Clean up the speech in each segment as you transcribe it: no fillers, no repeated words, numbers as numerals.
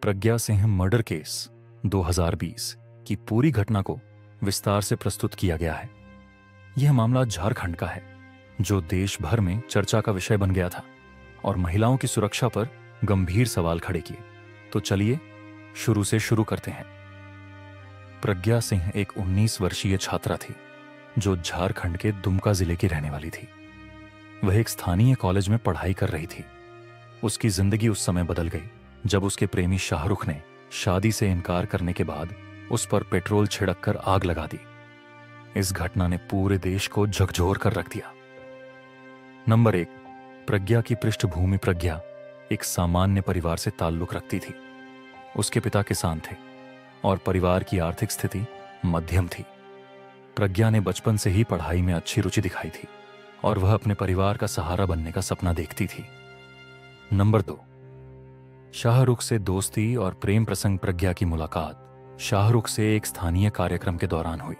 Pragya Singh murder case 2020 की पूरी घटना को विस्तार से प्रस्तुत किया गया है। यह मामला झारखंड का है, जो देश भर में चर्चा का विषय बन गया था और महिलाओं की सुरक्षा पर गंभीर सवाल खड़े किए। तो चलिए शुरू से शुरू करते हैं। प्रज्ञा सिंह एक 19 वर्षीय छात्रा थी, जो झारखंड के दुमका जिले की रहने वाली थी। वह एक स्थानीय कॉलेज में पढ़ाई कर रही थी। उसकी जिंदगी उस समय बदल गई जब उसके प्रेमी शाहरुख ने शादी से इनकार करने के बाद उस पर पेट्रोल छिड़क कर आग लगा दी। इस घटना ने पूरे देश को झकझोर कर रख दिया। नंबर 1, प्रज्ञा की पृष्ठभूमि। प्रज्ञा एक सामान्य परिवार से ताल्लुक रखती थी। उसके पिता किसान थे और परिवार की आर्थिक स्थिति मध्यम थी। प्रज्ञा ने बचपन से ही पढ़ाई में अच्छी रुचि दिखाई थी और वह अपने परिवार का सहारा बनने का सपना देखती थी। नंबर 2, शाहरुख से दोस्ती और प्रेम प्रसंग। प्रज्ञा की मुलाकात शाहरुख से एक स्थानीय कार्यक्रम के दौरान हुई।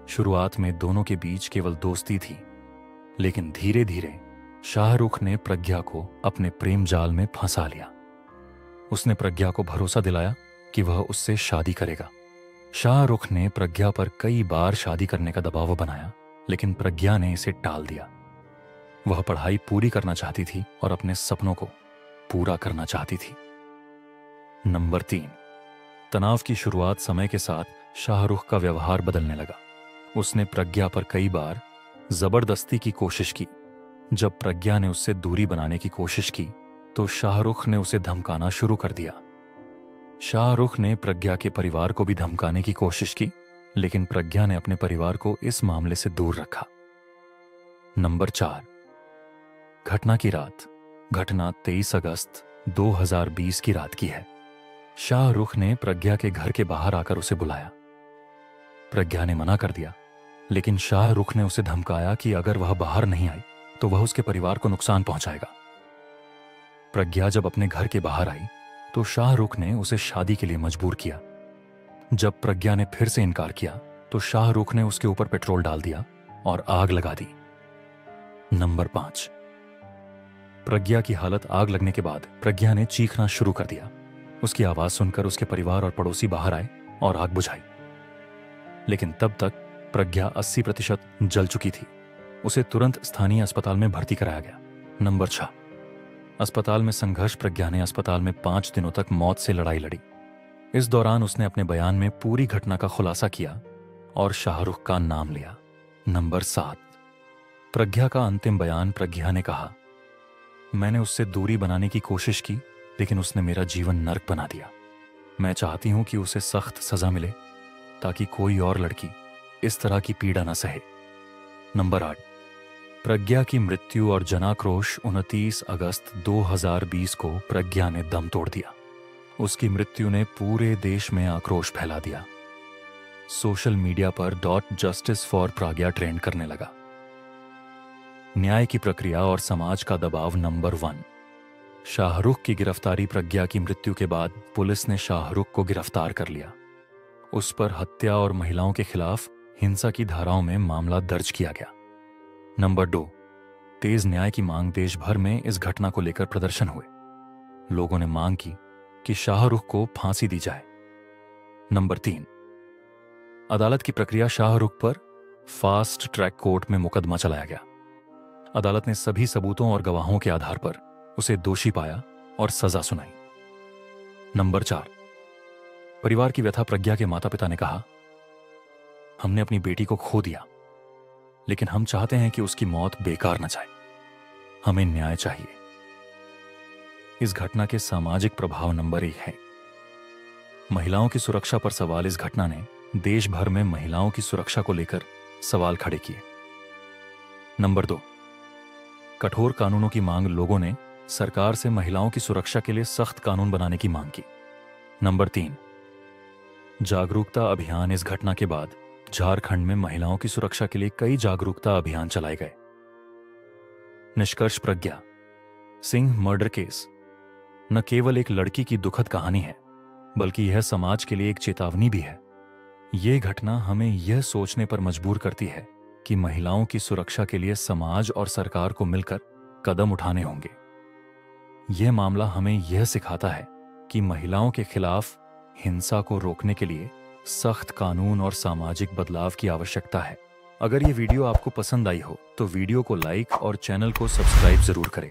शुरुआत में दोनों के बीच केवल दोस्ती थी, लेकिन धीरे धीरे शाहरुख ने प्रज्ञा को अपने प्रेम जाल में फंसा लिया। उसने प्रज्ञा को भरोसा दिलाया कि वह उससे शादी करेगा। शाहरुख ने प्रज्ञा पर कई बार शादी करने का दबाव बनाया, लेकिन प्रज्ञा ने इसे टाल दिया। वह पढ़ाई पूरी करना चाहती थी और अपने सपनों को पूरा करना चाहती थी। नंबर 3, तनाव की शुरुआत। समय के साथ शाहरुख का व्यवहार बदलने लगा। उसने प्रज्ञा पर कई बार जबरदस्ती की कोशिश की। जब प्रज्ञा ने उससे दूरी बनाने की कोशिश की तो शाहरुख ने उसे धमकाना शुरू कर दिया। शाहरुख ने प्रज्ञा के परिवार को भी धमकाने की कोशिश की, लेकिन प्रज्ञा ने अपने परिवार को इस मामले से दूर रखा। नंबर 4, घटना की रात। घटना 23 अगस्त 2020 की रात की है। शाहरुख ने प्रज्ञा के घर के बाहर आकर उसे बुलाया। प्रज्ञा ने मना कर दिया, लेकिन शाहरुख ने उसे धमकाया कि अगर वह बाहर नहीं आई तो वह उसके परिवार को नुकसान पहुंचाएगा। प्रज्ञा जब अपने घर के बाहर आई तो शाहरुख ने उसे शादी के लिए मजबूर किया। जब प्रज्ञा ने फिर से इनकार किया तो शाहरुख ने उसके ऊपर पेट्रोल डाल दिया और आग लगा दी। नंबर 5, प्रज्ञा की हालत। आग लगने के बाद प्रज्ञा ने चीखना शुरू कर दिया। उसकी आवाज सुनकर उसके परिवार और पड़ोसी बाहर आए और आग बुझाई, लेकिन तब तक प्रज्ञा 80% जल चुकी थी। उसे तुरंत स्थानीय अस्पताल में भर्ती कराया गया। नंबर 6, अस्पताल में संघर्ष। प्रज्ञा ने अस्पताल में 5 दिनों तक मौत से लड़ाई लड़ी। इस दौरान उसने अपने बयान में पूरी घटना का खुलासा किया और शाहरुख का नाम लिया। नंबर 7, प्रज्ञा का अंतिम बयान। प्रज्ञा ने कहा, मैंने उससे दूरी बनाने की कोशिश की, लेकिन उसने मेरा जीवन नर्क बना दिया। मैं चाहती हूं कि उसे सख्त सजा मिले ताकि कोई और लड़की इस तरह की पीड़ा न सहे। नंबर 8, प्रज्ञा की मृत्यु और जनाक्रोश। 29 अगस्त 2020 को प्रज्ञा ने दम तोड़ दिया। उसकी मृत्यु ने पूरे देश में आक्रोश फैला दिया। सोशल मीडिया पर .justice for प्रज्ञा ट्रेंड करने लगा। न्याय की प्रक्रिया और समाज का दबाव। नंबर 1, शाहरुख की गिरफ्तारी। प्रज्ञा की मृत्यु के बाद पुलिस ने शाहरुख को गिरफ्तार कर लिया। उस पर हत्या और महिलाओं के खिलाफ हिंसा की धाराओं में मामला दर्ज किया गया। नंबर 2, तेज न्याय की मांग। देश भर में इस घटना को लेकर प्रदर्शन हुए। लोगों ने मांग की कि शाहरुख को फांसी दी जाए। नंबर 3, अदालत की प्रक्रिया। शाहरुख पर फास्ट ट्रैक कोर्ट में मुकदमा चलाया गया। अदालत ने सभी सबूतों और गवाहों के आधार पर उसे दोषी पाया और सजा सुनाई। नंबर 4, परिवार की व्यथा। प्रज्ञा के माता पिता ने कहा, हमने अपनी बेटी को खो दिया, लेकिन हम चाहते हैं कि उसकी मौत बेकार न जाए। हमें न्याय चाहिए। इस घटना के सामाजिक प्रभाव। नंबर 1 है महिलाओं की सुरक्षा पर सवाल। इस घटना ने देश भर में महिलाओं की सुरक्षा को लेकर सवाल खड़े किए। नंबर 2, कठोर कानूनों की मांग। लोगों ने सरकार से महिलाओं की सुरक्षा के लिए सख्त कानून बनाने की मांग की। नंबर 3, जागरूकता अभियान। इस घटना के बाद झारखंड में महिलाओं की सुरक्षा के लिए कई जागरूकता अभियान चलाए गए। निष्कर्ष, प्रज्ञा सिंह मर्डर केस न केवल एक लड़की की दुखद कहानी है, बल्कि यह समाज के लिए एक चेतावनी भी है। यह घटना हमें यह सोचने पर मजबूर करती है कि महिलाओं की सुरक्षा के लिए समाज और सरकार को मिलकर कदम उठाने होंगे। यह मामला हमें यह सिखाता है कि महिलाओं के खिलाफ हिंसा को रोकने के लिए सख्त कानून और सामाजिक बदलाव की आवश्यकता है। अगर ये वीडियो आपको पसंद आई हो तो वीडियो को लाइक और चैनल को सब्सक्राइब जरूर करें।